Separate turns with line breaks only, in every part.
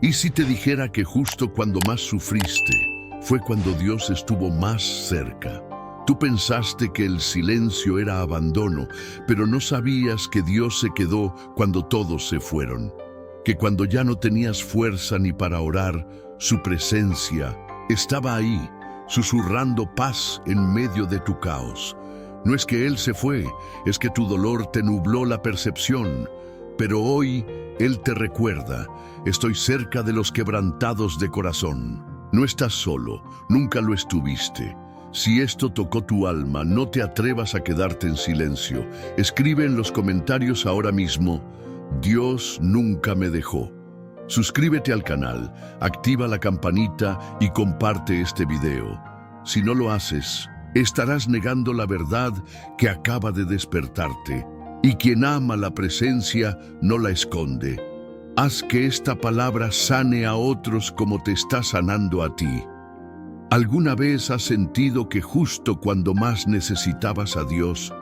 ¿Y si te dijera que justo cuando más sufriste, fue cuando Dios estuvo más cerca? Tú pensaste que el silencio era abandono, pero no sabías que Dios se quedó cuando todos se fueron. Que cuando ya no tenías fuerza ni para orar, su presencia estaba ahí, susurrando paz en medio de tu caos. No es que Él se fue, es que tu dolor te nubló la percepción. Pero hoy Él te recuerda: estoy cerca de los quebrantados de corazón. No estás solo, nunca lo estuviste. Si esto tocó tu alma, no te atrevas a quedarte en silencio. Escribe en los comentarios ahora mismo: Dios nunca me dejó. Suscríbete al canal, activa la campanita y comparte este video. Si no lo haces, estarás negando la verdad que acaba de despertarte. Y quien ama la presencia no la esconde. Haz que esta palabra sane a otros como te está sanando a ti. ¿Alguna vez has sentido que justo cuando más necesitabas a Dios,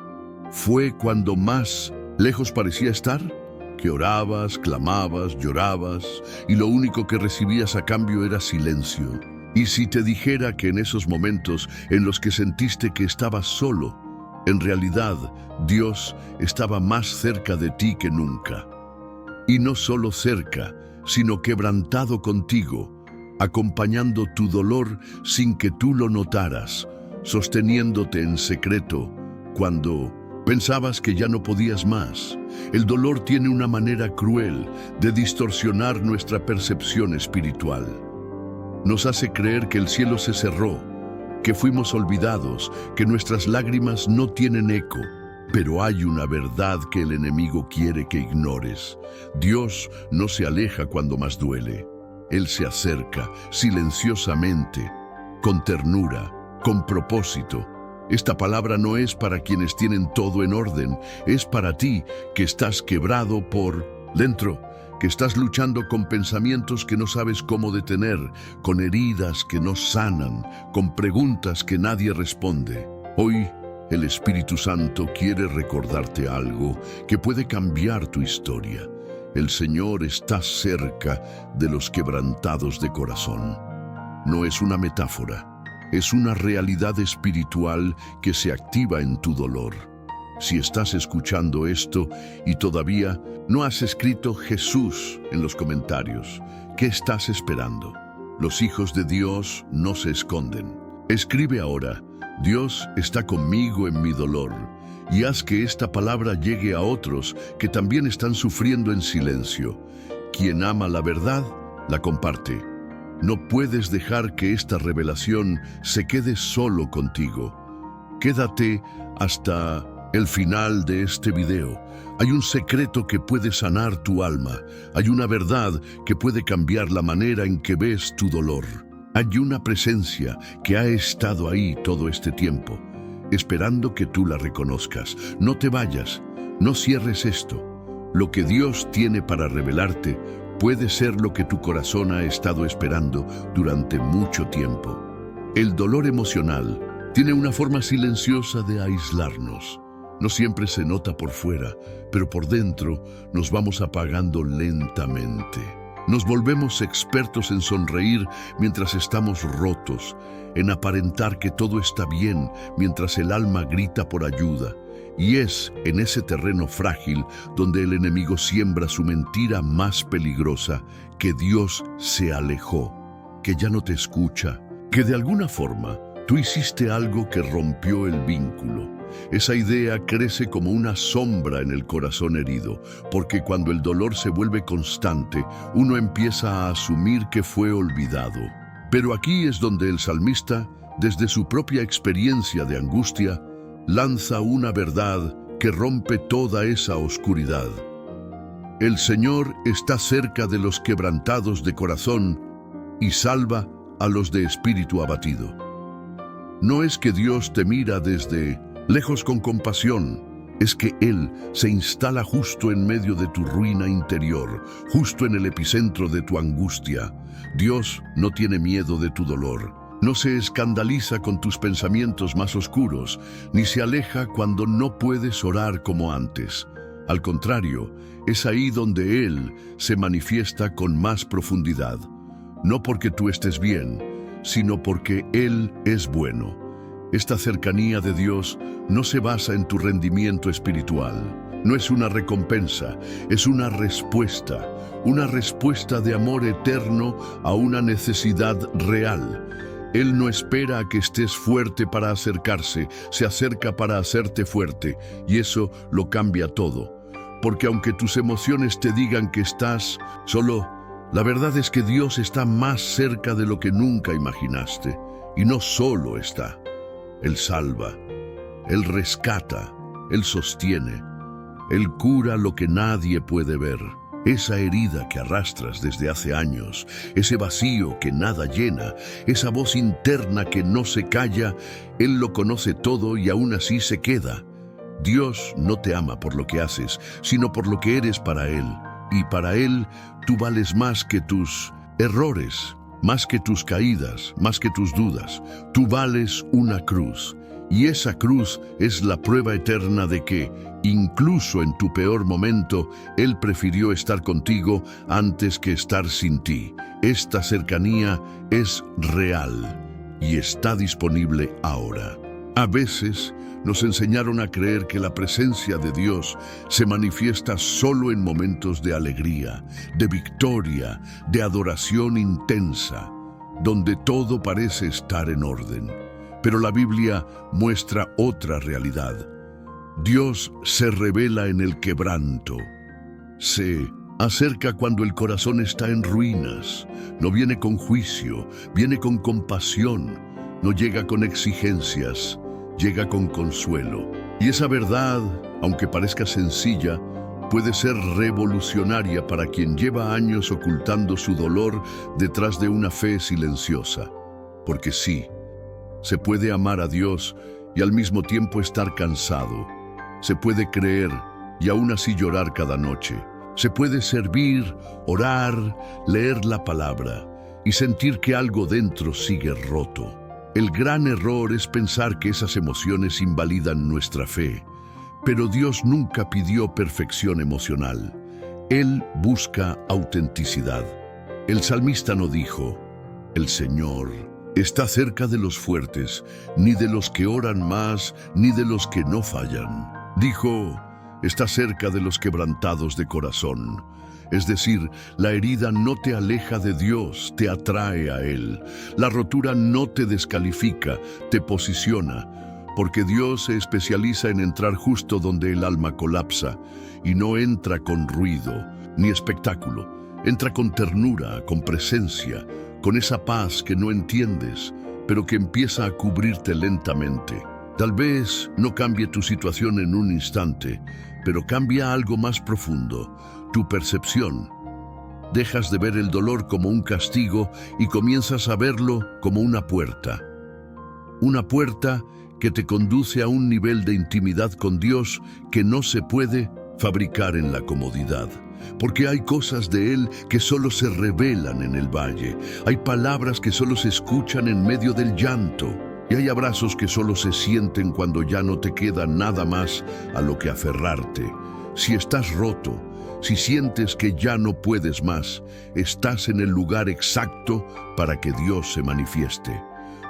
fue cuando más lejos parecía estar? Que orabas, clamabas, llorabas, y lo único que recibías a cambio era silencio. Y si te dijera que en esos momentos en los que sentiste que estabas solo, en realidad Dios estaba más cerca de ti que nunca. Y no solo cerca, sino quebrantado contigo, acompañando tu dolor sin que tú lo notaras, sosteniéndote en secreto cuando pensabas que ya no podías más. El dolor tiene una manera cruel de distorsionar nuestra percepción espiritual. Nos hace creer que el cielo se cerró, que fuimos olvidados, que nuestras lágrimas no tienen eco. Pero hay una verdad que el enemigo quiere que ignores. Dios no se aleja cuando más duele. Él se acerca silenciosamente, con ternura, con propósito. Esta palabra no es para quienes tienen todo en orden, es para ti que estás quebrado por dentro, que estás luchando con pensamientos que no sabes cómo detener, con heridas que no sanan, con preguntas que nadie responde. Hoy, el Espíritu Santo quiere recordarte algo que puede cambiar tu historia. El Señor está cerca de los quebrantados de corazón. No es una metáfora, es una realidad espiritual que se activa en tu dolor. Si estás escuchando esto y todavía no has escrito Jesús en los comentarios, ¿qué estás esperando? Los hijos de Dios no se esconden. Escribe ahora: Dios está conmigo en mi dolor, y haz que esta palabra llegue a otros que también están sufriendo en silencio. Quien ama la verdad, la comparte. No puedes dejar que esta revelación se quede solo contigo. Quédate hasta el final de este video. Hay un secreto que puede sanar tu alma. Hay una verdad que puede cambiar la manera en que ves tu dolor. Hay una presencia que ha estado ahí todo este tiempo, esperando que tú la reconozcas. No te vayas, no cierres esto. Lo que Dios tiene para revelarte puede ser lo que tu corazón ha estado esperando durante mucho tiempo. El dolor emocional tiene una forma silenciosa de aislarnos. No siempre se nota por fuera, pero por dentro nos vamos apagando lentamente. Nos volvemos expertos en sonreír mientras estamos rotos, en aparentar que todo está bien mientras el alma grita por ayuda. Y es en ese terreno frágil donde el enemigo siembra su mentira más peligrosa: que Dios se alejó, que ya no te escucha, que de alguna forma tú hiciste algo que rompió el vínculo. Esa idea crece como una sombra en el corazón herido, porque cuando el dolor se vuelve constante, uno empieza a asumir que fue olvidado. Pero aquí es donde el salmista, desde su propia experiencia de angustia, lanza una verdad que rompe toda esa oscuridad. El Señor está cerca de los quebrantados de corazón y salva a los de espíritu abatido. No es que Dios te mira desde lejos con compasión, es que Él se instala justo en medio de tu ruina interior, justo en el epicentro de tu angustia. Dios no tiene miedo de tu dolor, no se escandaliza con tus pensamientos más oscuros, ni se aleja cuando no puedes orar como antes. Al contrario, es ahí donde Él se manifiesta con más profundidad, no porque tú estés bien, sino porque Él es bueno. Esta cercanía de Dios no se basa en tu rendimiento espiritual. No es una recompensa, es una respuesta de amor eterno a una necesidad real. Él no espera a que estés fuerte para acercarse, se acerca para hacerte fuerte, y eso lo cambia todo. Porque aunque tus emociones te digan que estás solo, la verdad es que Dios está más cerca de lo que nunca imaginaste. Y no solo está. Él salva, Él rescata, Él sostiene, Él cura lo que nadie puede ver. Esa herida que arrastras desde hace años, ese vacío que nada llena, esa voz interna que no se calla, Él lo conoce todo y aún así se queda. Dios no te ama por lo que haces, sino por lo que eres para Él. Y para Él tú vales más que tus errores, más que tus caídas, más que tus dudas. Tú vales una cruz. Y esa cruz es la prueba eterna de que, incluso en tu peor momento, Él prefirió estar contigo antes que estar sin ti. Esta cercanía es real y está disponible ahora. A veces nos enseñaron a creer que la presencia de Dios se manifiesta solo en momentos de alegría, de victoria, de adoración intensa, donde todo parece estar en orden. Pero la Biblia muestra otra realidad. Dios se revela en el quebranto. Se acerca cuando el corazón está en ruinas. No viene con juicio, viene con compasión. No llega con exigencias, llega con consuelo. Y esa verdad, aunque parezca sencilla, puede ser revolucionaria para quien lleva años ocultando su dolor detrás de una fe silenciosa. Porque sí, se puede amar a Dios y al mismo tiempo estar cansado. Se puede creer y aún así llorar cada noche. Se puede servir, orar, leer la palabra y sentir que algo dentro sigue roto. El gran error es pensar que esas emociones invalidan nuestra fe. Pero Dios nunca pidió perfección emocional. Él busca autenticidad. El salmista no dijo: "El Señor está cerca de los fuertes, ni de los que oran más, ni de los que no fallan". Dijo: "Está cerca de los quebrantados de corazón". Es decir, la herida no te aleja de Dios, te atrae a Él. La rotura no te descalifica, te posiciona. Porque Dios se especializa en entrar justo donde el alma colapsa, y no entra con ruido ni espectáculo. Entra con ternura, con presencia, con esa paz que no entiendes, pero que empieza a cubrirte lentamente. Tal vez no cambie tu situación en un instante, pero cambia algo más profundo, tu percepción. Dejas de ver el dolor como un castigo y comienzas a verlo como una puerta. Una puerta que te conduce a un nivel de intimidad con Dios que no se puede fabricar en la comodidad. Porque hay cosas de Él que solo se revelan en el valle. Hay palabras que solo se escuchan en medio del llanto. Y hay abrazos que solo se sienten cuando ya no te queda nada más a lo que aferrarte. Si estás roto, si sientes que ya no puedes más, estás en el lugar exacto para que Dios se manifieste.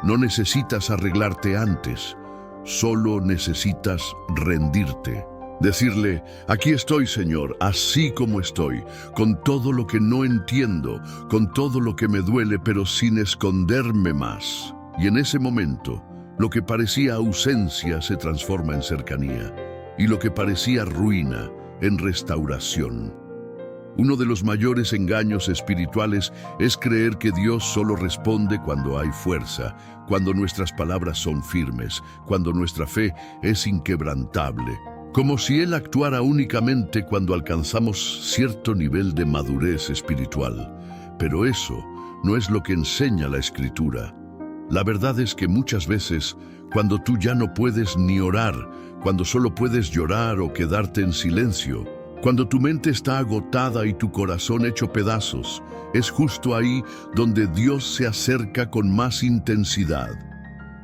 No necesitas arreglarte antes, solo necesitas rendirte. Decirle: "Aquí estoy, Señor, así como estoy, con todo lo que no entiendo, con todo lo que me duele, pero sin esconderme más". Y en ese momento, lo que parecía ausencia se transforma en cercanía, y lo que parecía ruina en restauración. Uno de los mayores engaños espirituales es creer que Dios solo responde cuando hay fuerza, cuando nuestras palabras son firmes, cuando nuestra fe es inquebrantable. Como si Él actuara únicamente cuando alcanzamos cierto nivel de madurez espiritual. Pero eso no es lo que enseña la Escritura. La verdad es que muchas veces, cuando tú ya no puedes ni orar, cuando solo puedes llorar o quedarte en silencio, cuando tu mente está agotada y tu corazón hecho pedazos, es justo ahí donde Dios se acerca con más intensidad.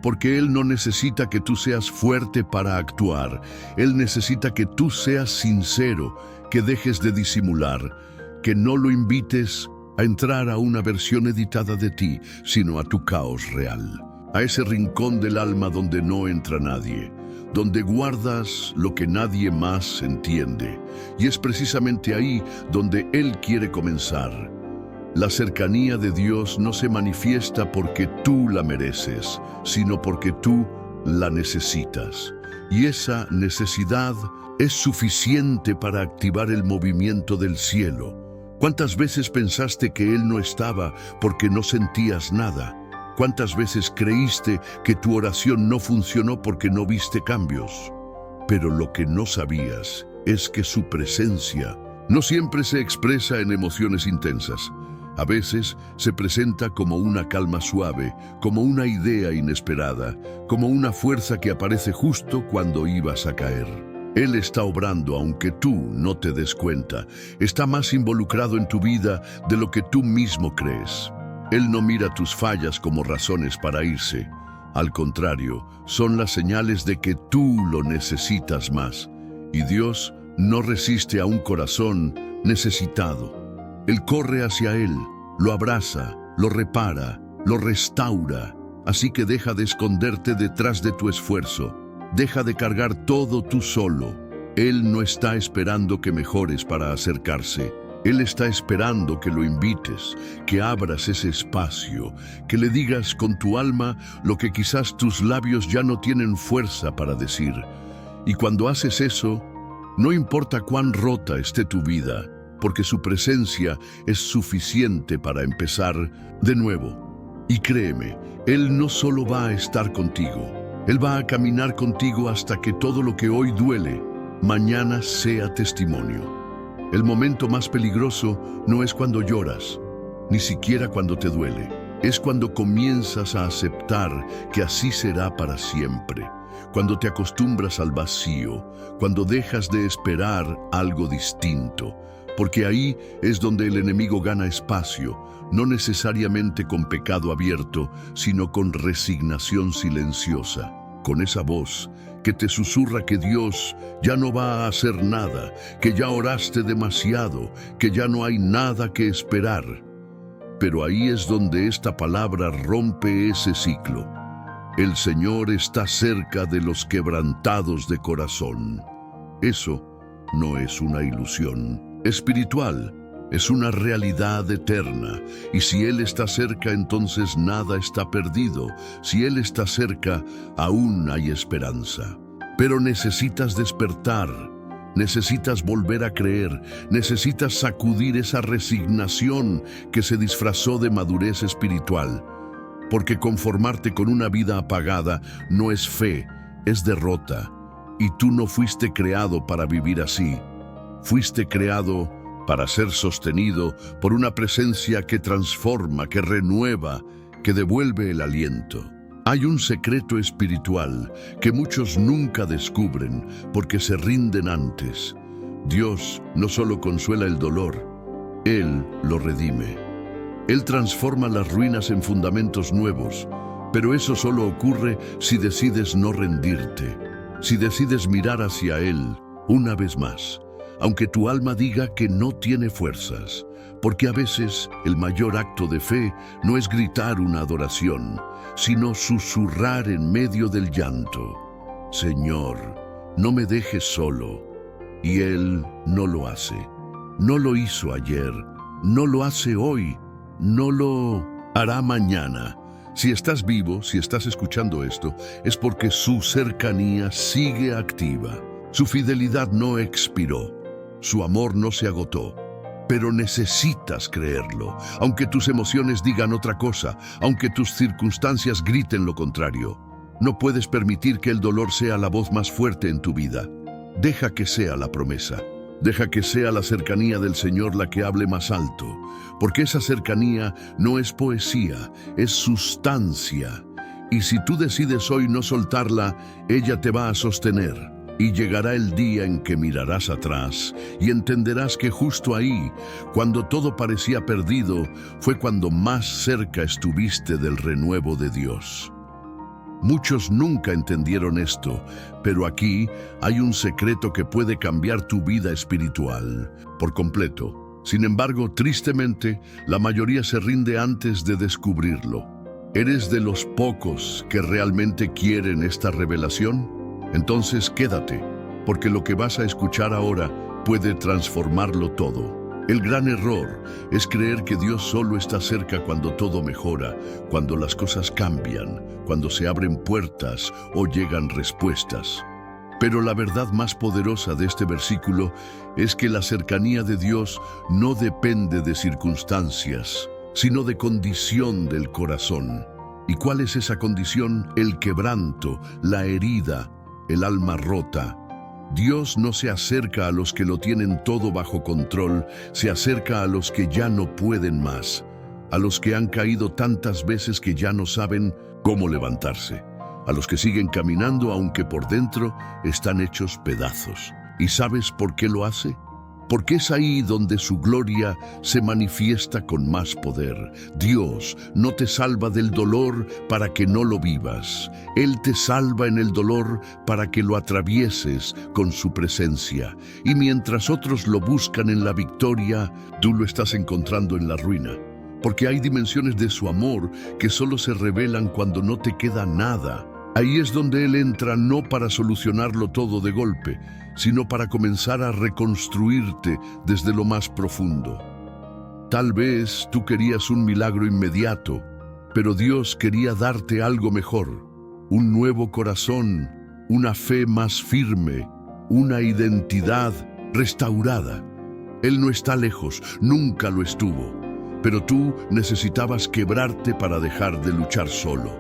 porque Él no necesita que tú seas fuerte para actuar. Él necesita que tú seas sincero, que dejes de disimular, que no lo invites a entrar a una versión editada de ti, sino a tu caos real, a ese rincón del alma donde no entra nadie, donde guardas lo que nadie más entiende. Y es precisamente ahí donde Él quiere comenzar. La cercanía de Dios no se manifiesta porque tú la mereces, sino porque tú la necesitas. Y esa necesidad es suficiente para activar el movimiento del cielo. ¿Cuántas veces pensaste que Él no estaba porque no sentías nada? ¿Cuántas veces creíste que tu oración no funcionó porque no viste cambios? Pero lo que no sabías es que su presencia no siempre se expresa en emociones intensas. A veces se presenta como una calma suave, como una idea inesperada, como una fuerza que aparece justo cuando ibas a caer. Él está obrando aunque tú no te des cuenta. Está más involucrado en tu vida de lo que tú mismo crees. Él no mira tus fallas como razones para irse. Al contrario, son las señales de que tú lo necesitas más. Y Dios no resiste a un corazón necesitado. Él corre hacia Él, lo abraza, lo repara, lo restaura. Así que deja de esconderte detrás de tu esfuerzo. Deja de cargar todo tú solo. Él no está esperando que mejores para acercarse. Él está esperando que lo invites, que abras ese espacio, que le digas con tu alma lo que quizás tus labios ya no tienen fuerza para decir. Y cuando haces eso, no importa cuán rota esté tu vida, porque su presencia es suficiente para empezar de nuevo. Y créeme, Él no solo va a estar contigo, Él va a caminar contigo hasta que todo lo que hoy duele, mañana sea testimonio. El momento más peligroso no es cuando lloras, ni siquiera cuando te duele. Es cuando comienzas a aceptar que así será para siempre. Cuando te acostumbras al vacío, cuando dejas de esperar algo distinto. Porque ahí es donde el enemigo gana espacio, no necesariamente con pecado abierto, sino con resignación silenciosa, con esa voz que te susurra que Dios ya no va a hacer nada, que ya oraste demasiado, que ya no hay nada que esperar. Pero ahí es donde esta palabra rompe ese ciclo. El Señor está cerca de los quebrantados de corazón. Eso no es una ilusión espiritual, es una realidad eterna. Y si Él está cerca, entonces nada está perdido. Si Él está cerca, aún hay esperanza. Pero necesitas despertar, necesitas volver a creer, necesitas sacudir esa resignación que se disfrazó de madurez espiritual. Porque conformarte con una vida apagada no es fe, es derrota. Y tú no fuiste creado para vivir así. Fuiste creado para ser sostenido por una presencia que transforma, que renueva, que devuelve el aliento. Hay un secreto espiritual que muchos nunca descubren porque se rinden antes. Dios no solo consuela el dolor, Él lo redime. Él transforma las ruinas en fundamentos nuevos, pero eso solo ocurre si decides no rendirte, si decides mirar hacia Él una vez más. Aunque tu alma diga que no tiene fuerzas, porque a veces el mayor acto de fe no es gritar una adoración, sino susurrar en medio del llanto: Señor, no me dejes solo. Y Él no lo hace. No lo hizo ayer, no lo hace hoy, no lo hará mañana. Si estás vivo, si estás escuchando esto, es porque su cercanía sigue activa. Su fidelidad no expiró. Su amor no se agotó, pero necesitas creerlo, aunque tus emociones digan otra cosa, aunque tus circunstancias griten lo contrario. No puedes permitir que el dolor sea la voz más fuerte en tu vida. Deja que sea la promesa. Deja que sea la cercanía del Señor la que hable más alto, porque esa cercanía no es poesía, es sustancia. Y si tú decides hoy no soltarla, ella te va a sostener. Y llegará el día en que mirarás atrás y entenderás que justo ahí, cuando todo parecía perdido, fue cuando más cerca estuviste del renuevo de Dios. Muchos nunca entendieron esto, pero aquí hay un secreto que puede cambiar tu vida espiritual por completo. Sin embargo, tristemente, la mayoría se rinde antes de descubrirlo. ¿Eres de los pocos que realmente quieren esta revelación? Entonces quédate, porque lo que vas a escuchar ahora puede transformarlo todo. El gran error es creer que Dios solo está cerca cuando todo mejora, cuando las cosas cambian, cuando se abren puertas o llegan respuestas. Pero la verdad más poderosa de este versículo es que la cercanía de Dios no depende de circunstancias, sino de condición del corazón. ¿Y cuál es esa condición? El quebranto, la herida, el alma rota. Dios no se acerca a los que lo tienen todo bajo control, se acerca a los que ya no pueden más, a los que han caído tantas veces que ya no saben cómo levantarse, a los que siguen caminando aunque por dentro están hechos pedazos. ¿Y sabes por qué lo hace? Porque es ahí donde su gloria se manifiesta con más poder. Dios no te salva del dolor para que no lo vivas. Él te salva en el dolor para que lo atravieses con su presencia. Y mientras otros lo buscan en la victoria, tú lo estás encontrando en la ruina. Porque hay dimensiones de su amor que solo se revelan cuando no te queda nada. Ahí es donde Él entra no para solucionarlo todo de golpe, sino para comenzar a reconstruirte desde lo más profundo. Tal vez tú querías un milagro inmediato, pero Dios quería darte algo mejor, un nuevo corazón, una fe más firme, una identidad restaurada. Él no está lejos, nunca lo estuvo, pero tú necesitabas quebrarte para dejar de luchar solo,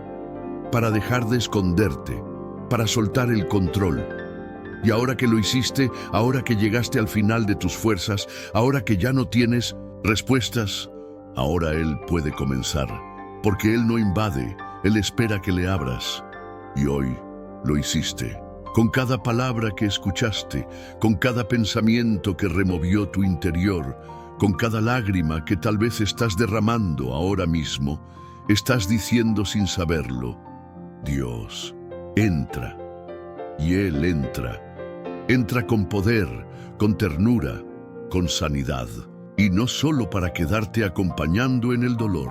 para dejar de esconderte, para soltar el control. Y ahora que lo hiciste, ahora que llegaste al final de tus fuerzas, ahora que ya no tienes respuestas, ahora Él puede comenzar, porque Él no invade, Él espera que le abras. Y hoy lo hiciste. Con cada palabra que escuchaste, con cada pensamiento que removió tu interior, con cada lágrima que tal vez estás derramando ahora mismo, estás diciendo sin saberlo: Dios, entra. Y Él entra. Entra con poder, con ternura, con sanidad. Y no solo para quedarte acompañando en el dolor,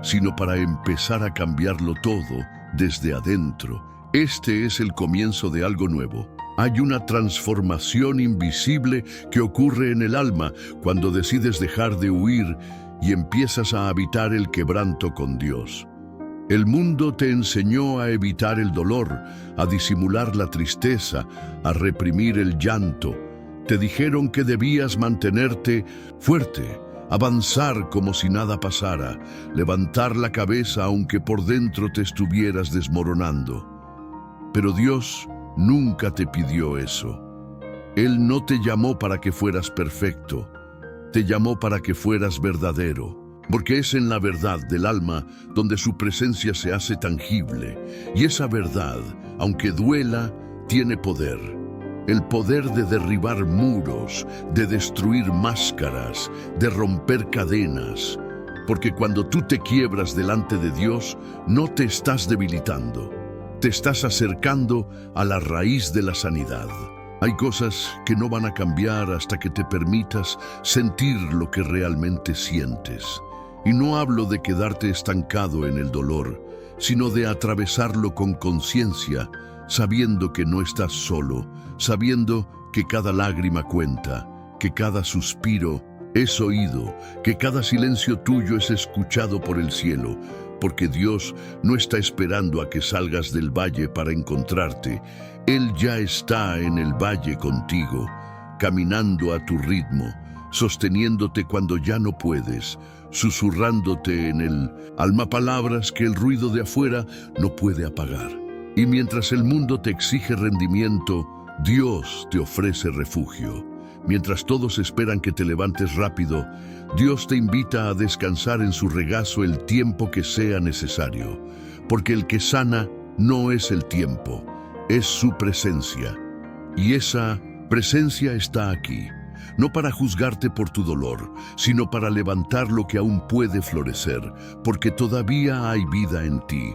sino para empezar a cambiarlo todo desde adentro. Este es el comienzo de algo nuevo. Hay una transformación invisible que ocurre en el alma cuando decides dejar de huir y empiezas a habitar el quebranto con Dios. El mundo te enseñó a evitar el dolor, a disimular la tristeza, a reprimir el llanto. Te dijeron que debías mantenerte fuerte, avanzar como si nada pasara, levantar la cabeza aunque por dentro te estuvieras desmoronando. Pero Dios nunca te pidió eso. Él no te llamó para que fueras perfecto, te llamó para que fueras verdadero. Porque es en la verdad del alma donde su presencia se hace tangible. Y esa verdad, aunque duela, tiene poder. El poder de derribar muros, de destruir máscaras, de romper cadenas. Porque cuando tú te quiebras delante de Dios, no te estás debilitando. Te estás acercando a la raíz de la sanidad. Hay cosas que no van a cambiar hasta que te permitas sentir lo que realmente sientes. Y no hablo de quedarte estancado en el dolor, sino de atravesarlo con conciencia, sabiendo que no estás solo, sabiendo que cada lágrima cuenta, que cada suspiro es oído, que cada silencio tuyo es escuchado por el cielo, porque Dios no está esperando a que salgas del valle para encontrarte. Él ya está en el valle contigo, caminando a tu ritmo, sosteniéndote cuando ya no puedes, susurrándote en el alma palabras que el ruido de afuera no puede apagar. Y mientras el mundo te exige rendimiento, Dios te ofrece refugio. Mientras todos esperan que te levantes rápido, Dios te invita a descansar en su regazo el tiempo que sea necesario, porque el que sana no es el tiempo, es su presencia. Y esa presencia está aquí. No para juzgarte por tu dolor, sino para levantar lo que aún puede florecer, porque todavía hay vida en ti.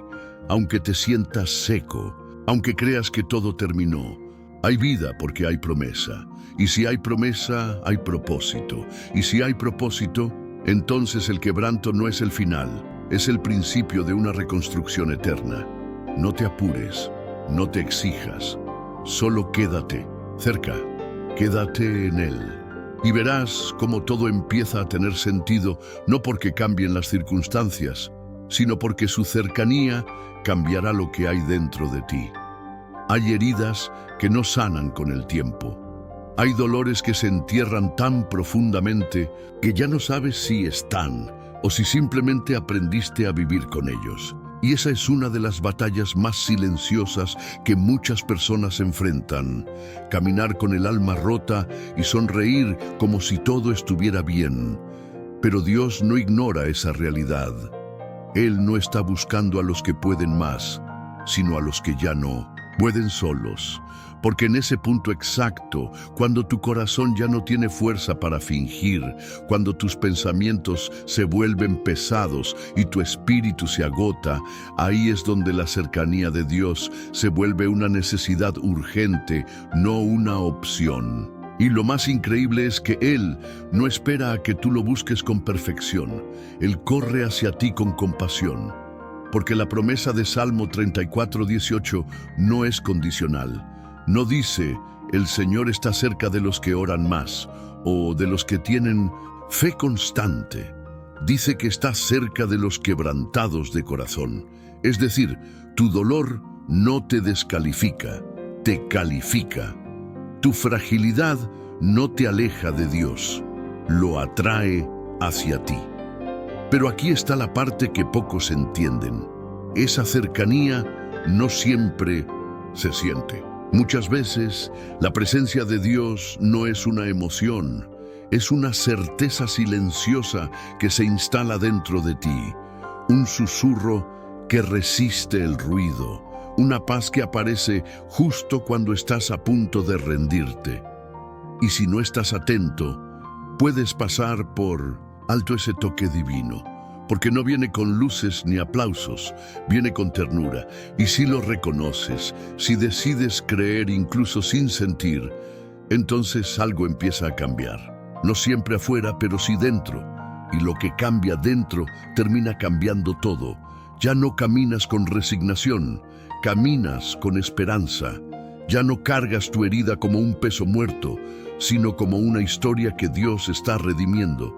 aunque te sientas seco, aunque creas que todo terminó. Hay vida porque hay promesa. Y si hay promesa, hay propósito. Y si hay propósito, entonces el quebranto no es el final, es el principio de una reconstrucción eterna. No te apures, no te exijas, solo quédate cerca, quédate en Él. Y verás cómo todo empieza a tener sentido, no porque cambien las circunstancias, sino porque su cercanía cambiará lo que hay dentro de ti. Hay heridas que no sanan con el tiempo. Hay dolores que se entierran tan profundamente que ya no sabes si están o si simplemente aprendiste a vivir con ellos. Y esa es una de las batallas más silenciosas que muchas personas enfrentan. Caminar con el alma rota y sonreír como si todo estuviera bien. Pero Dios no ignora esa realidad. Él no está buscando a los que pueden más, sino a los que ya no pueden solos. Porque en ese punto exacto, cuando tu corazón ya no tiene fuerza para fingir, cuando tus pensamientos se vuelven pesados y tu espíritu se agota, ahí es donde la cercanía de Dios se vuelve una necesidad urgente, no una opción. Y lo más increíble es que Él no espera a que tú lo busques con perfección. Él corre hacia ti con compasión. Porque la promesa de Salmo 34:18 no es condicional. No dice, el Señor está cerca de los que oran más, o de los que tienen fe constante. Dice que está cerca de los quebrantados de corazón. Es decir, tu dolor no te descalifica, te califica. Tu fragilidad no te aleja de Dios, lo atrae hacia ti. Pero aquí está la parte que pocos entienden. Esa cercanía no siempre se siente. Muchas veces, la presencia de Dios no es una emoción, es una certeza silenciosa que se instala dentro de ti, un susurro que resiste el ruido, una paz que aparece justo cuando estás a punto de rendirte. Y si no estás atento, puedes pasar por alto ese toque divino. Porque no viene con luces ni aplausos, viene con ternura. Y si lo reconoces, si decides creer incluso sin sentir, entonces algo empieza a cambiar. No siempre afuera, pero sí dentro. Y lo que cambia dentro termina cambiando todo. Ya no caminas con resignación, caminas con esperanza. Ya no cargas tu herida como un peso muerto, sino como una historia que Dios está redimiendo.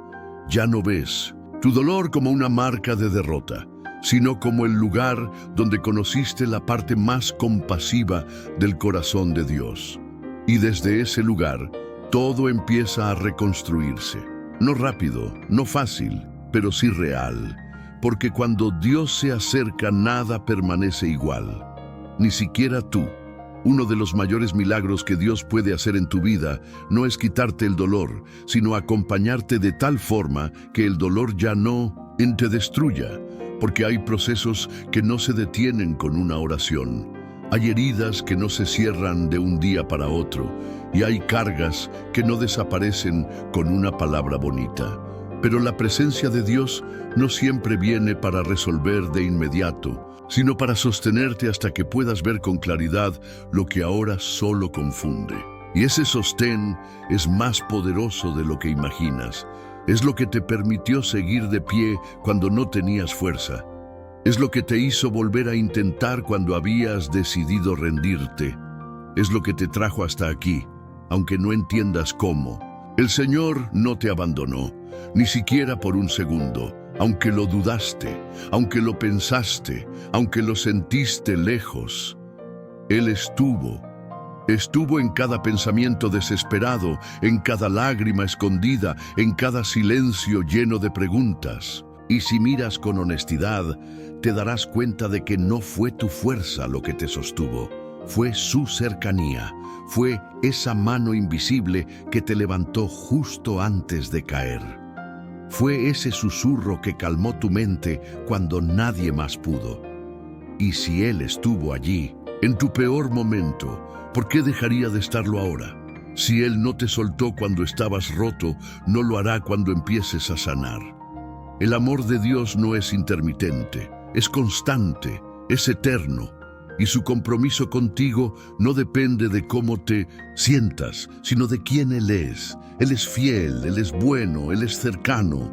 Ya no ves tu dolor como una marca de derrota, sino como el lugar donde conociste la parte más compasiva del corazón de Dios. Y desde ese lugar, todo empieza a reconstruirse. No rápido, no fácil, pero sí real. Porque cuando Dios se acerca, nada permanece igual. Ni siquiera tú. Uno de los mayores milagros que Dios puede hacer en tu vida no es quitarte el dolor, sino acompañarte de tal forma que el dolor ya no te destruya, porque hay procesos que no se detienen con una oración. Hay heridas que no se cierran de un día para otro, y hay cargas que no desaparecen con una palabra bonita. Pero la presencia de Dios no siempre viene para resolver de inmediato, sino para sostenerte hasta que puedas ver con claridad lo que ahora solo confunde. Y ese sostén es más poderoso de lo que imaginas. Es lo que te permitió seguir de pie cuando no tenías fuerza. Es lo que te hizo volver a intentar cuando habías decidido rendirte. Es lo que te trajo hasta aquí, aunque no entiendas cómo. El Señor no te abandonó, ni siquiera por un segundo. Aunque lo dudaste, aunque lo pensaste, aunque lo sentiste lejos, Él estuvo en cada pensamiento desesperado, en cada lágrima escondida, en cada silencio lleno de preguntas. Y si miras con honestidad, te darás cuenta de que no fue tu fuerza lo que te sostuvo, fue su cercanía, fue esa mano invisible que te levantó justo antes de caer. Fue ese susurro que calmó tu mente cuando nadie más pudo. Y si Él estuvo allí, en tu peor momento, ¿por qué dejaría de estarlo ahora? Si Él no te soltó cuando estabas roto, no lo hará cuando empieces a sanar. El amor de Dios no es intermitente, es constante, es eterno y su compromiso contigo no depende de cómo te sientas, sino de quién Él es. Él es fiel, Él es bueno, Él es cercano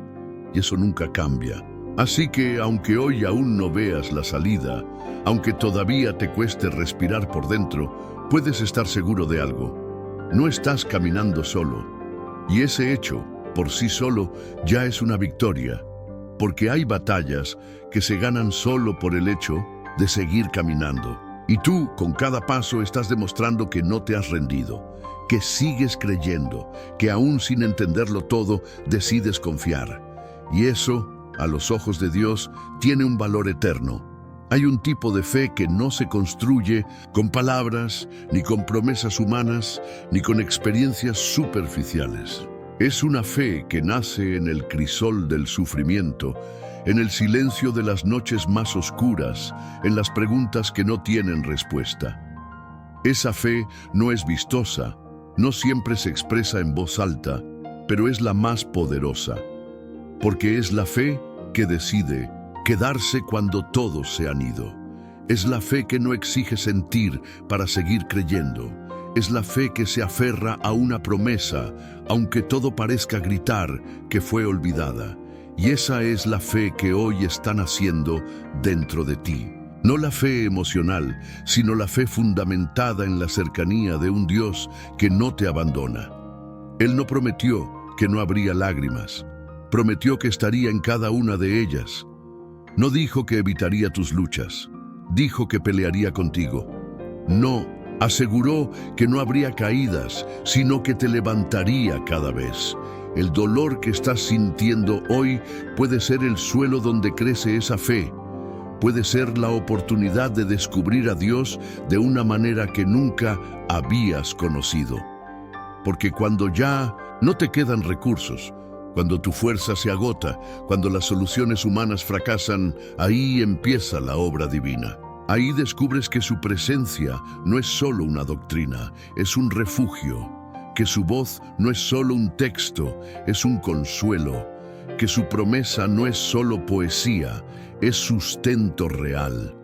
y eso nunca cambia. Así que aunque hoy aún no veas la salida, aunque todavía te cueste respirar por dentro, puedes estar seguro de algo. No estás caminando solo y ese hecho por sí solo ya es una victoria, porque hay batallas que se ganan solo por el hecho de seguir caminando. Y tú, con cada paso, estás demostrando que no te has rendido, que sigues creyendo, que aún sin entenderlo todo, decides confiar. Y eso, a los ojos de Dios, tiene un valor eterno. Hay un tipo de fe que no se construye con palabras, ni con promesas humanas, ni con experiencias superficiales. Es una fe que nace en el crisol del sufrimiento, en el silencio de las noches más oscuras, en las preguntas que no tienen respuesta. Esa fe no es vistosa, no siempre se expresa en voz alta, pero es la más poderosa, porque es la fe que decide quedarse cuando todos se han ido. Es la fe que no exige sentir para seguir creyendo. Es la fe que se aferra a una promesa, aunque todo parezca gritar que fue olvidada. Y esa es la fe que hoy está naciendo dentro de ti. No la fe emocional, sino la fe fundamentada en la cercanía de un Dios que no te abandona. Él no prometió que no habría lágrimas. Prometió que estaría en cada una de ellas. No dijo que evitaría tus luchas. Dijo que pelearía contigo. No, aseguró que no habría caídas, sino que te levantaría cada vez. El dolor que estás sintiendo hoy puede ser el suelo donde crece esa fe. Puede ser la oportunidad de descubrir a Dios de una manera que nunca habías conocido. Porque cuando ya no te quedan recursos, cuando tu fuerza se agota, cuando las soluciones humanas fracasan, ahí empieza la obra divina. Ahí descubres que su presencia no es solo una doctrina, es un refugio. Que su voz no es solo un texto, es un consuelo. Que su promesa no es solo poesía, es sustento real.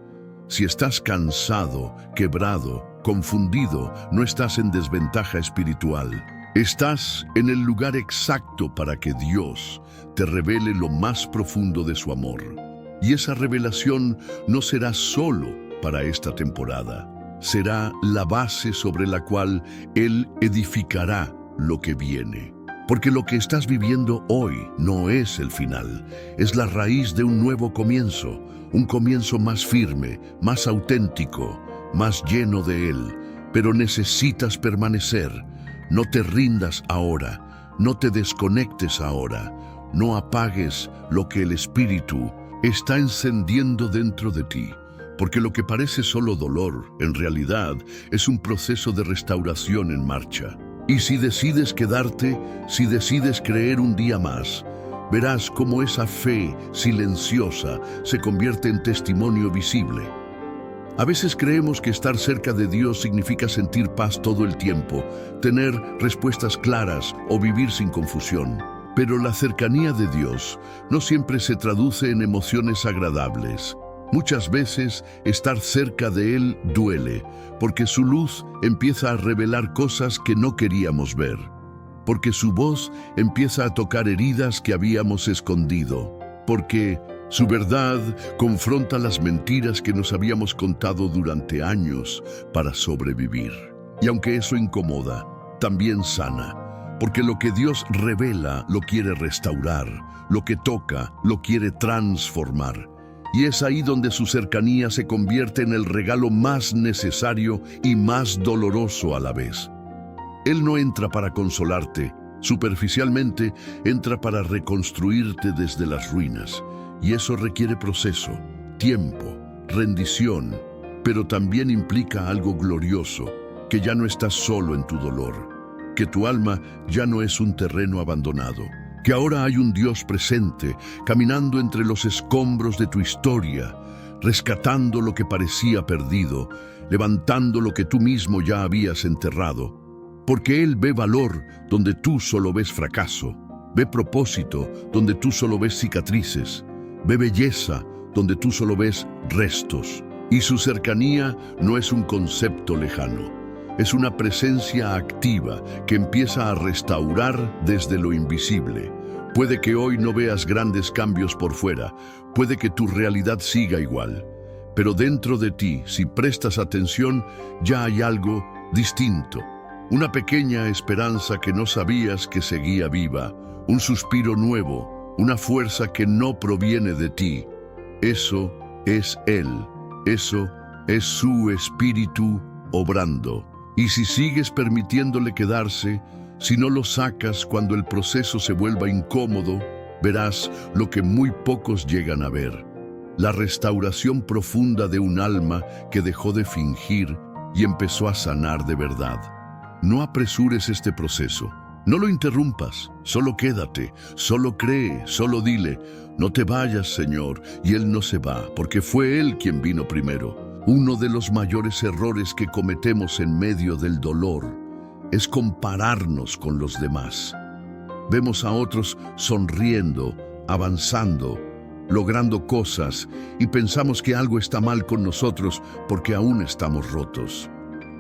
Si estás cansado, quebrado, confundido, no estás en desventaja espiritual. Estás en el lugar exacto para que Dios te revele lo más profundo de su amor. Y esa revelación no será solo para esta temporada. Será la base sobre la cual Él edificará lo que viene. Porque lo que estás viviendo hoy no es el final, es la raíz de un nuevo comienzo, un comienzo más firme, más auténtico, más lleno de Él. Pero necesitas permanecer. No te rindas ahora, no te desconectes ahora, no apagues lo que el Espíritu está encendiendo dentro de ti. Porque lo que parece solo dolor, en realidad, es un proceso de restauración en marcha. Y si decides quedarte, si decides creer un día más, verás cómo esa fe silenciosa se convierte en testimonio visible. A veces creemos que estar cerca de Dios significa sentir paz todo el tiempo, tener respuestas claras o vivir sin confusión. Pero la cercanía de Dios no siempre se traduce en emociones agradables. Muchas veces estar cerca de Él duele, porque su luz empieza a revelar cosas que no queríamos ver, porque su voz empieza a tocar heridas que habíamos escondido, porque su verdad confronta las mentiras que nos habíamos contado durante años para sobrevivir. Y aunque eso incomoda, también sana, porque lo que Dios revela lo quiere restaurar, lo que toca lo quiere transformar. Y es ahí donde su cercanía se convierte en el regalo más necesario y más doloroso a la vez. Él no entra para consolarte, superficialmente entra para reconstruirte desde las ruinas. Y eso requiere proceso, tiempo, rendición, pero también implica algo glorioso, que ya no estás solo en tu dolor, que tu alma ya no es un terreno abandonado, que ahora hay un Dios presente, caminando entre los escombros de tu historia, rescatando lo que parecía perdido, levantando lo que tú mismo ya habías enterrado, porque Él ve valor donde tú solo ves fracaso, ve propósito donde tú solo ves cicatrices, ve belleza donde tú solo ves restos. Y su cercanía no es un concepto lejano, es una presencia activa que empieza a restaurar desde lo invisible. Puede que hoy no veas grandes cambios por fuera, puede que tu realidad siga igual, pero dentro de ti, si prestas atención, ya hay algo distinto. Una pequeña esperanza que no sabías que seguía viva, un suspiro nuevo, una fuerza que no proviene de ti. Eso es Él, eso es su Espíritu obrando. Y si sigues permitiéndole quedarse, si no lo sacas cuando el proceso se vuelva incómodo, verás lo que muy pocos llegan a ver: la restauración profunda de un alma que dejó de fingir y empezó a sanar de verdad. No apresures este proceso, no lo interrumpas, solo quédate, solo cree, solo dile: no te vayas, Señor, y Él no se va, porque fue Él quien vino primero. Uno de los mayores errores que cometemos en medio del dolor es compararnos con los demás. Vemos a otros sonriendo, avanzando, logrando cosas, y pensamos que algo está mal con nosotros porque aún estamos rotos.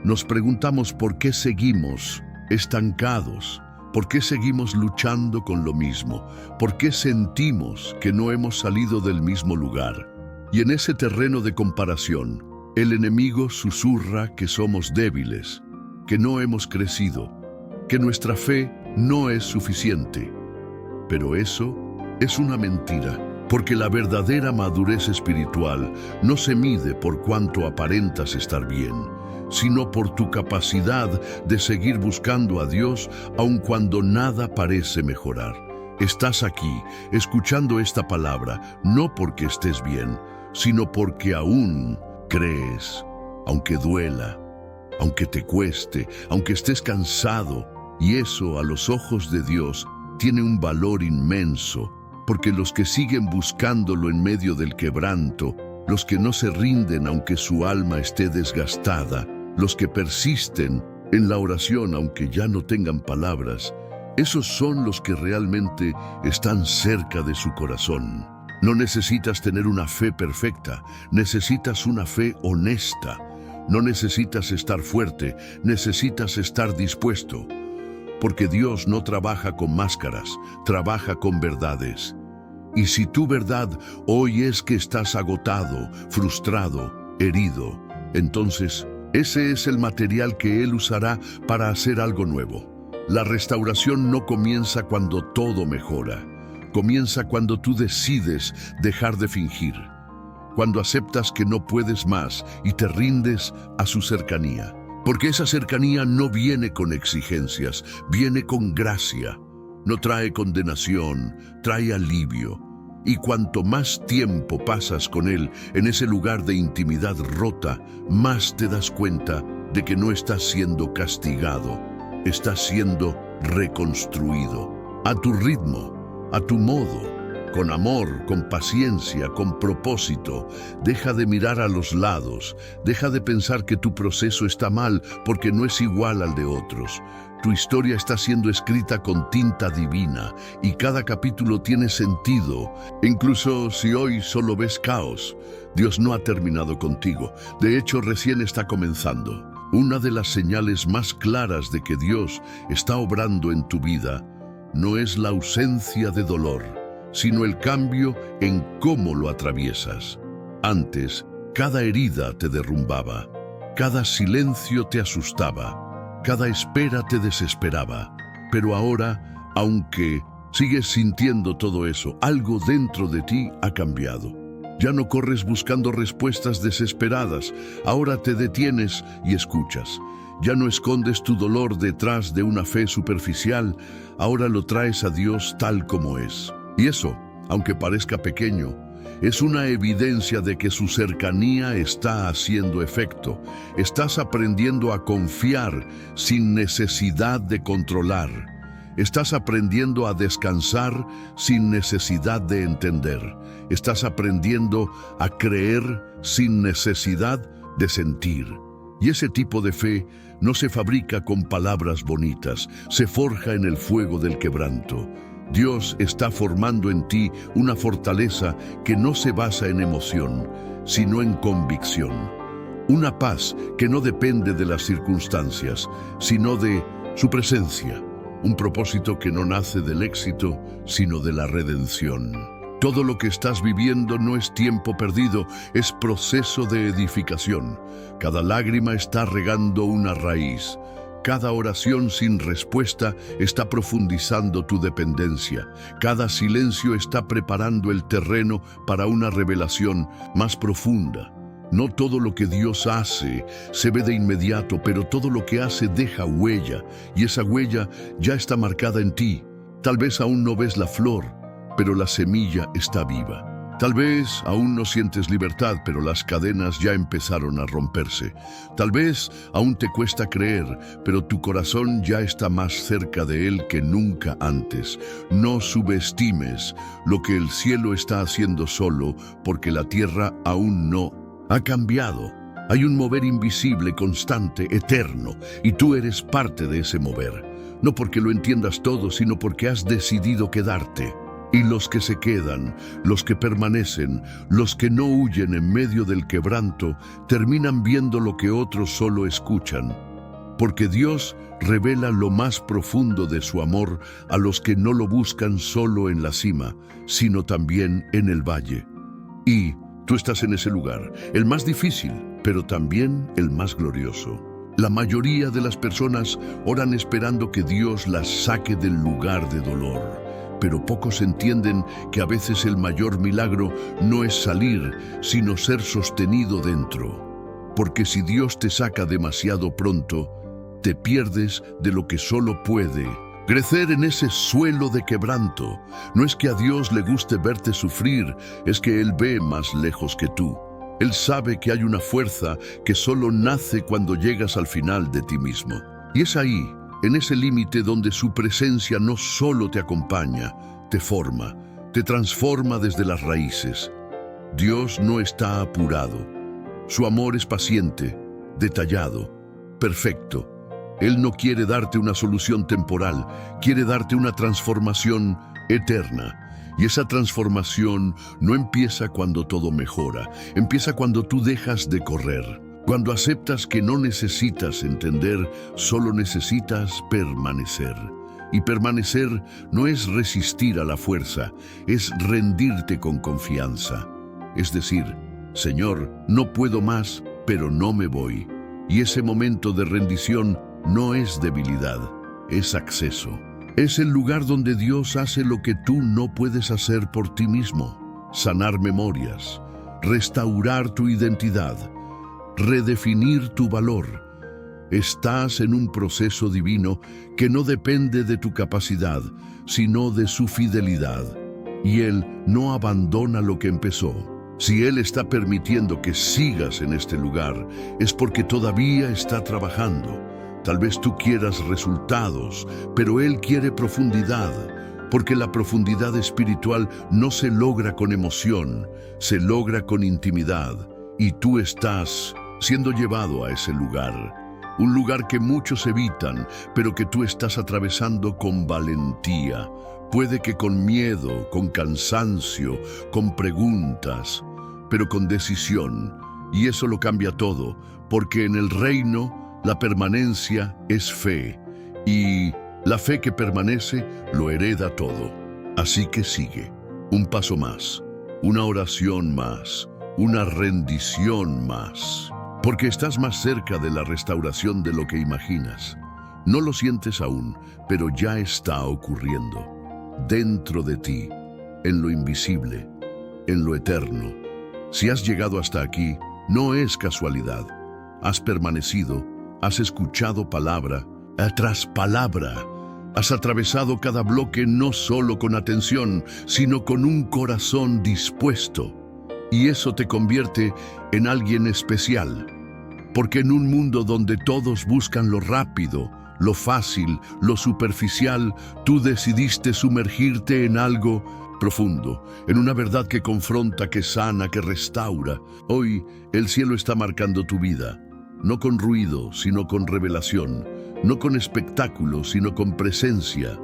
Nos preguntamos por qué seguimos estancados, por qué seguimos luchando con lo mismo, por qué sentimos que no hemos salido del mismo lugar. Y en ese terreno de comparación, el enemigo susurra que somos débiles, que no hemos crecido, que nuestra fe no es suficiente. Pero eso es una mentira, porque la verdadera madurez espiritual no se mide por cuánto aparentas estar bien, sino por tu capacidad de seguir buscando a Dios aun cuando nada parece mejorar. Estás aquí, escuchando esta palabra, no porque estés bien, sino porque aún crees, aunque duela, aunque te cueste, aunque estés cansado. Y eso, a los ojos de Dios, tiene un valor inmenso, porque los que siguen buscándolo en medio del quebranto, los que no se rinden aunque su alma esté desgastada, los que persisten en la oración aunque ya no tengan palabras, esos son los que realmente están cerca de su corazón. No necesitas tener una fe perfecta, necesitas una fe honesta. No necesitas estar fuerte, necesitas estar dispuesto. Porque Dios no trabaja con máscaras, trabaja con verdades. Y si tu verdad hoy es que estás agotado, frustrado, herido, entonces ese es el material que Él usará para hacer algo nuevo. La restauración no comienza cuando todo mejora. Comienza cuando tú decides dejar de fingir, cuando aceptas que no puedes más y te rindes a su cercanía. Porque esa cercanía no viene con exigencias, viene con gracia. No trae condenación, trae alivio. Y cuanto más tiempo pasas con Él en ese lugar de intimidad rota, más te das cuenta de que no estás siendo castigado, estás siendo reconstruido. A tu ritmo, a tu modo, con amor, con paciencia, con propósito. Deja de mirar a los lados, deja de pensar que tu proceso está mal porque no es igual al de otros. Tu historia está siendo escrita con tinta divina y cada capítulo tiene sentido. Incluso si hoy solo ves caos, Dios no ha terminado contigo. De hecho, recién está comenzando. Una de las señales más claras de que Dios está obrando en tu vida no es la ausencia de dolor, sino el cambio en cómo lo atraviesas. Antes, cada herida te derrumbaba, cada silencio te asustaba, cada espera te desesperaba. Pero ahora, aunque sigues sintiendo todo eso, algo dentro de ti ha cambiado. Ya no corres buscando respuestas desesperadas, ahora te detienes y escuchas. Ya no escondes tu dolor detrás de una fe superficial, ahora lo traes a Dios tal como es. Y eso, aunque parezca pequeño, es una evidencia de que su cercanía está haciendo efecto. Estás aprendiendo a confiar sin necesidad de controlar. Estás aprendiendo a descansar sin necesidad de entender. Estás aprendiendo a creer sin necesidad de sentir. Y ese tipo de fe no se fabrica con palabras bonitas, se forja en el fuego del quebranto. Dios está formando en ti una fortaleza que no se basa en emoción, sino en convicción. Una paz que no depende de las circunstancias, sino de su presencia. Un propósito que no nace del éxito, sino de la redención. Todo lo que estás viviendo no es tiempo perdido, es proceso de edificación. Cada lágrima está regando una raíz. Cada oración sin respuesta está profundizando tu dependencia. Cada silencio está preparando el terreno para una revelación más profunda. No todo lo que Dios hace se ve de inmediato, pero todo lo que hace deja huella, y esa huella ya está marcada en ti. Tal vez aún no ves la flor, pero la semilla está viva. Tal vez aún no sientes libertad, pero las cadenas ya empezaron a romperse. Tal vez aún te cuesta creer, pero tu corazón ya está más cerca de Él que nunca antes. No subestimes lo que el cielo está haciendo solo, porque la tierra aún no ha cambiado. Hay un mover invisible, constante, eterno, y tú eres parte de ese mover. No porque lo entiendas todo, sino porque has decidido quedarte. Y los que se quedan, los que permanecen, los que no huyen en medio del quebranto, terminan viendo lo que otros solo escuchan. Porque Dios revela lo más profundo de su amor a los que no lo buscan solo en la cima, sino también en el valle. Y tú estás en ese lugar, el más difícil, pero también el más glorioso. La mayoría de las personas oran esperando que Dios las saque del lugar de dolor. Pero pocos entienden que a veces el mayor milagro no es salir, sino ser sostenido dentro. Porque si Dios te saca demasiado pronto, te pierdes de lo que solo puede crecer en ese suelo de quebranto. No es que a Dios le guste verte sufrir, es que Él ve más lejos que tú. Él sabe que hay una fuerza que solo nace cuando llegas al final de ti mismo. Y es ahí, en ese límite donde su presencia no solo te acompaña, te forma, te transforma desde las raíces. Dios no está apurado. Su amor es paciente, detallado, perfecto. Él no quiere darte una solución temporal, quiere darte una transformación eterna. Y esa transformación no empieza cuando todo mejora, empieza cuando tú dejas de correr. Cuando aceptas que no necesitas entender, solo necesitas permanecer. Y permanecer no es resistir a la fuerza, es rendirte con confianza. Es decir, Señor, no puedo más, pero no me voy. Y ese momento de rendición no es debilidad, es acceso. Es el lugar donde Dios hace lo que tú no puedes hacer por ti mismo. Sanar memorias, restaurar tu identidad, redefinir tu valor. Estás en un proceso divino que no depende de tu capacidad, sino de su fidelidad. Y Él no abandona lo que empezó. Si Él está permitiendo que sigas en este lugar, es porque todavía está trabajando. Tal vez tú quieras resultados, pero Él quiere profundidad, porque la profundidad espiritual no se logra con emoción, se logra con intimidad. Y tú estás siendo llevado a ese lugar, un lugar que muchos evitan, pero que tú estás atravesando con valentía. Puede que con miedo, con cansancio, con preguntas, pero con decisión. Y eso lo cambia todo, porque en el reino la permanencia es fe, y la fe que permanece lo hereda todo. Así que sigue, un paso más, una oración más, una rendición más. Porque estás más cerca de la restauración de lo que imaginas. No lo sientes aún, pero ya está ocurriendo. Dentro de ti, en lo invisible, en lo eterno. Si has llegado hasta aquí, no es casualidad. Has permanecido, has escuchado palabra tras palabra. Has atravesado cada bloque no solo con atención, sino con un corazón dispuesto. Y eso te convierte en alguien especial. Porque en un mundo donde todos buscan lo rápido, lo fácil, lo superficial, tú decidiste sumergirte en algo profundo, en una verdad que confronta, que sana, que restaura. Hoy el cielo está marcando tu vida, no con ruido, sino con revelación, no con espectáculo, sino con presencia.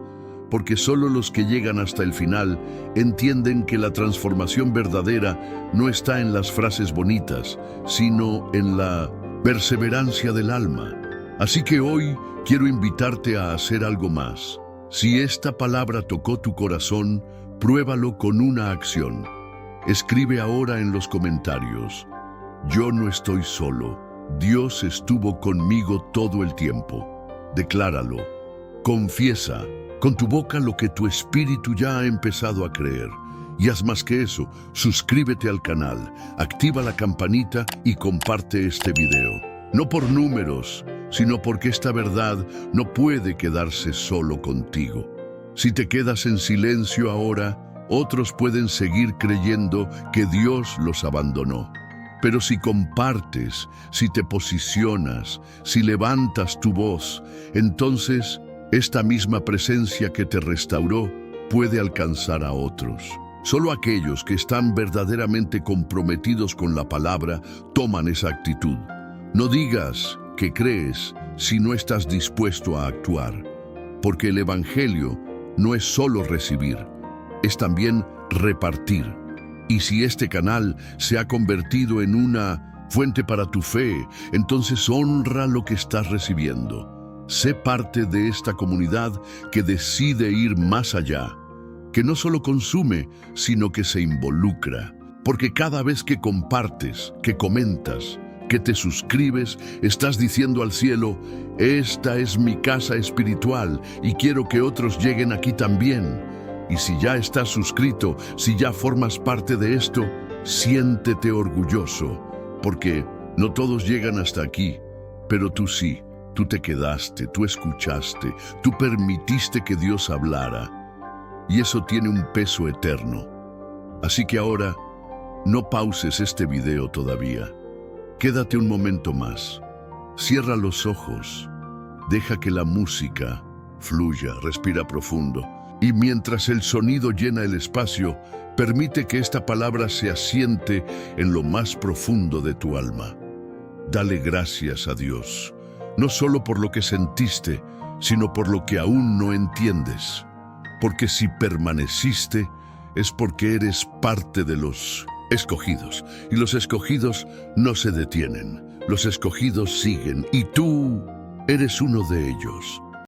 porque solo los que llegan hasta el final entienden que la transformación verdadera no está en las frases bonitas, sino en la perseverancia del alma. Así que hoy quiero invitarte a hacer algo más. Si esta palabra tocó tu corazón, pruébalo con una acción. Escribe ahora en los comentarios: yo no estoy solo, Dios estuvo conmigo todo el tiempo. Decláralo. Confiesa con tu boca lo que tu espíritu ya ha empezado a creer. Y haz más que eso, suscríbete al canal, activa la campanita y comparte este video. No por números, sino porque esta verdad no puede quedarse solo contigo. Si te quedas en silencio ahora, otros pueden seguir creyendo que Dios los abandonó. Pero si compartes, si te posicionas, si levantas tu voz, entonces esta misma presencia que te restauró puede alcanzar a otros. Solo aquellos que están verdaderamente comprometidos con la palabra toman esa actitud. No digas que crees si no estás dispuesto a actuar, porque el Evangelio no es solo recibir, es también repartir. Y si este canal se ha convertido en una fuente para tu fe, entonces honra lo que estás recibiendo. Sé parte de esta comunidad que decide ir más allá, que no solo consume, sino que se involucra. Porque cada vez que compartes, que comentas, que te suscribes, estás diciendo al cielo: esta es mi casa espiritual y quiero que otros lleguen aquí también. Y si ya estás suscrito, si ya formas parte de esto, siéntete orgulloso, porque no todos llegan hasta aquí, pero tú sí. Tú te quedaste, tú escuchaste, tú permitiste que Dios hablara. Y eso tiene un peso eterno. Así que ahora, no pauses este video todavía. Quédate un momento más. Cierra los ojos. Deja que la música fluya, respira profundo. Y mientras el sonido llena el espacio, permite que esta palabra se asiente en lo más profundo de tu alma. Dale gracias a Dios. No solo por lo que sentiste, sino por lo que aún no entiendes. Porque si permaneciste, es porque eres parte de los escogidos. Y los escogidos no se detienen. Los escogidos siguen. Y tú eres uno de ellos.